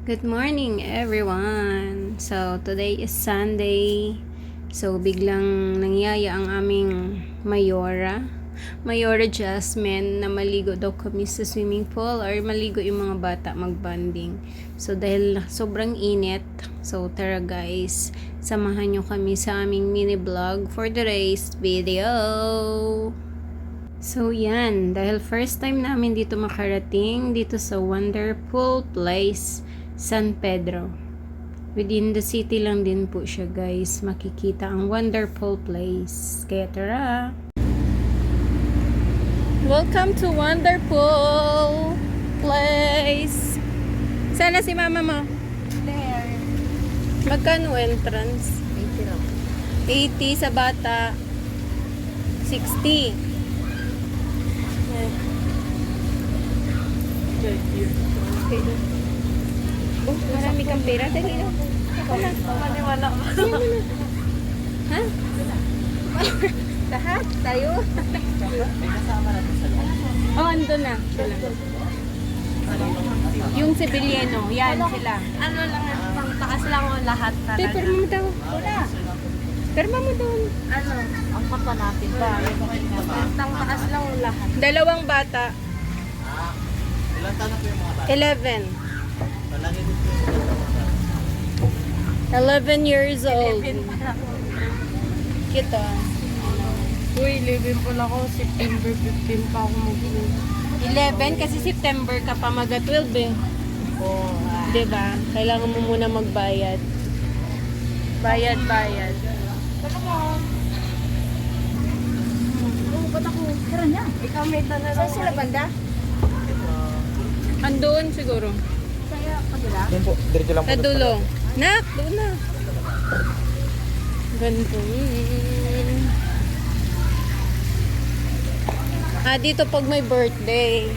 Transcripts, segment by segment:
Good morning everyone! So, today is Sunday. So, biglang nangyaya ang aming Mayora Jasmine na maligo daw kami sa swimming pool or maligo yung mga bata magbanding. So, dahil sobrang init, so tara guys, samahan nyo kami sa aming mini vlog for today's video. So, yan. Dahil first time namin dito makarating dito sa Wonderful Place San Pedro. Within the city lang din po siya guys. Makikita ang wonderful place. Kaya tara! Welcome to Wonderful Place! Sana si mama mo? There. Magkano entrance? 80 lang. 80 sa bata. 60. Oh, marami kang pera. Dali na. Maniwala ka. Ha? Lahat tayo. Oh, ando na. Yung Sibiliano. Yan sila. Ano lang, pang taas lang o lahat Te, talaga. perma mo daw. Perma mo doon. Ano? Ang papa natin ba? Pang taas lang o lahat. Dalawang bata. Ilan taon na po yung mga bata? 11. Palagi din po yung mga bata. 11 years old. Cute ah. Uy, 11 pa lang ako. September 15 pa ako mag-uwi. 11 kasi September ka pa maga 12 eh. Oo. Diba? Kailangan mo muna magbayad. Bayad. Oo, ba't ako? Tara na. Ikaw may tanong. Saan sila banda? Andoon siguro. Sa'yo, kabila? Doon po, diretso lang po. Sa dulo. Nak, doon na. Ganito. Ah, dito pag may birthday.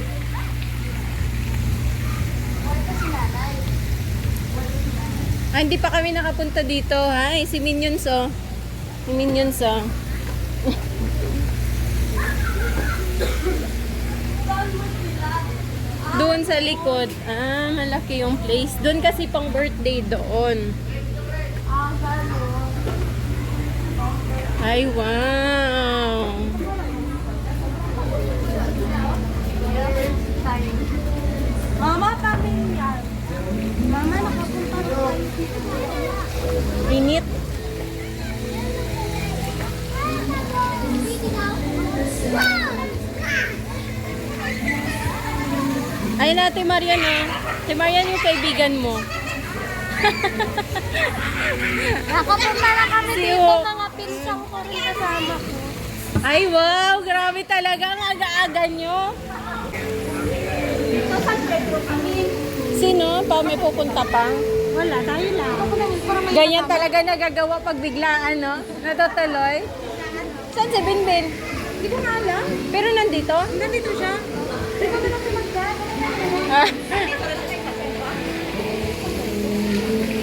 Ah, hindi pa kami nakapunta dito. Hi, si Minions oh. Si Minions oh. Doon sa likod. Ah, malaki yung place. Doon kasi pang birthday doon. Ay, wow. Mama, pamilya. Mama, nakapunta doon. Init. Ay na, Ate Marian oh. Ate Marian yung kaibigan mo. Nakapunta na kami Si dito, Ho. mga pinsang ko rin kasama ko. Ay, wow. Grabe talaga. Ang aga-aga nyo. Ito sa bedroom kami. Sino? Pa may pupunta pa? Wala, tayo lang. Ganyan talaga nagagawa pag biglaan, no? Natutuloy. Saan si Binbin? Hindi ko nga alam. Pero nandito? Nandito siya. Hindi ko na kumagka. Ah.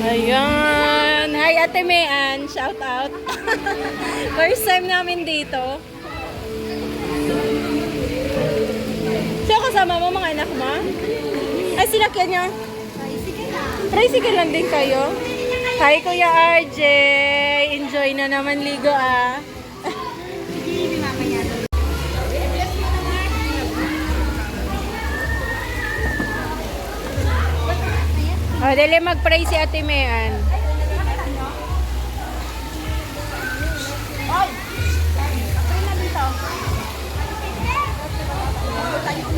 Ayan. Hi, Ate Mayan. Shout out. First time namin dito. Siya kasama mo, mga anak mo? Ay, sinakyan niya? Tricycle lang din kayo? Hi, Kuya RJ. Enjoy na naman ligo ah. O, dali mag-pray si Ate Mayan.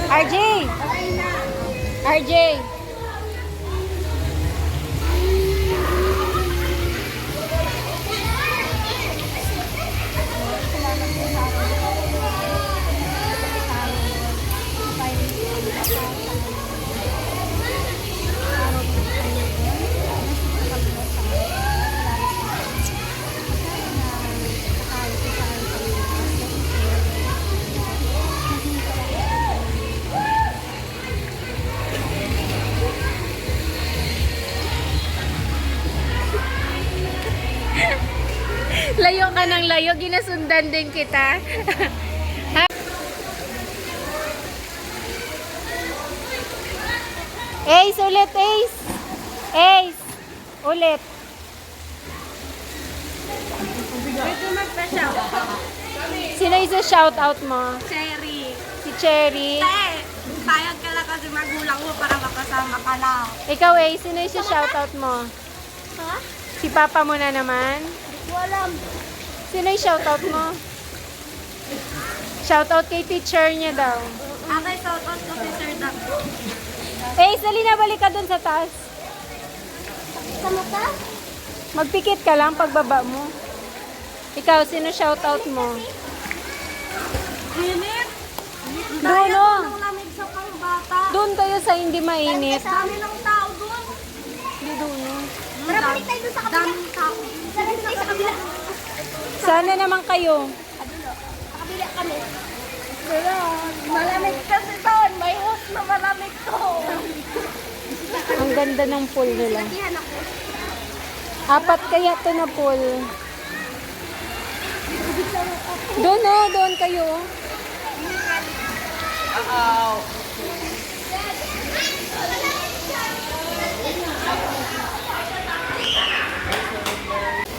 RJ! RJ! Layo ka ng layo, ginasundan din kita. Ace ulit, Ace. Ace! Ulit. Ito magpa-shout. Sino isa shoutout mo? Cherry. Si Cherry. Bayad ka lang kasi magulang mo para makasama ka lang. Ikaw, Ace, sino isa shoutout mo? Ha? Si Papa mo na naman? Walang. Sino yung shoutout mo? Shoutout kay teacher niya daw. Akay shoutout ko si Sir Doc. Ace, dali na, balik ka dun sa taas. Sa mata? Magpikit ka lang pagbaba mo. Ikaw, sino shoutout mo? Init. Doon, oh. Ang lamig sa pangbata. Doon kayo sa hindi mainit. Dami ng tao doon. Hindi doon, oh. Tara, balik tayo doon sa kabila. Daming tao. Tara, balik tayo sa kabila. Sana naman kayo. Sa kabila kami. Malamig kasi doon. May host na malamig to. Ang ganda ng pool nila. Iyan ako. 4 kaya to na pool. Doon, oh. Doon kayo.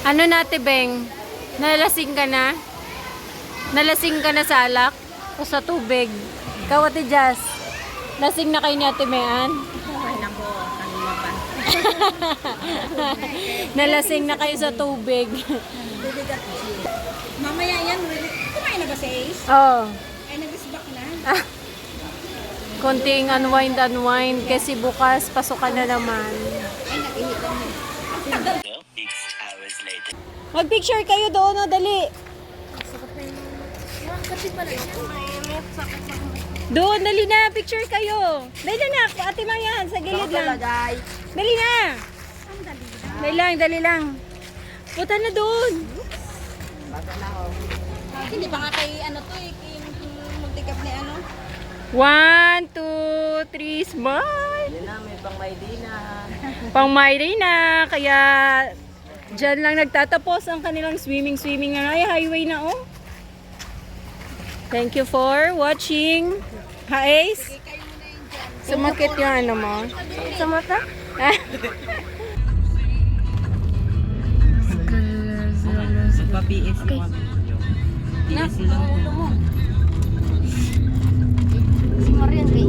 Ano na, Beng? Nalasing ka na? Nalasing ka na sa alak? O sa tubig? Ikaw, Ate Jazz, lasing na kayo ni Ate Mean? Nalasing na kayo sa tubig. Mamaya yan, kumain na ba si Ace? Oh. Ay, nag-isbak na. Konting unwind kasi bukas pasukan na naman. Mag-picture kayo doon, oh, dali. Kasi pala yan, mainit. Sakit sa Doon, dali na, picture kayo. Dali na, Ate Mayan, sa gilid lang. Dali na. Dali lang. Punta na doon. Hindi pa nga kay ano to eh, kay multicap ni ano. 1, 2, 3, smile. Yun na, may pang Maydina. Pang Mayrina, kaya dyan lang nagtatapos ang kanilang swimming na. Ay, highway na, oh. Thank you for watching. Ha, Ace? Sumakit yung ano mo. Sa mata? Pa-PS okay. Na, ang ulo mo. Si Marian kay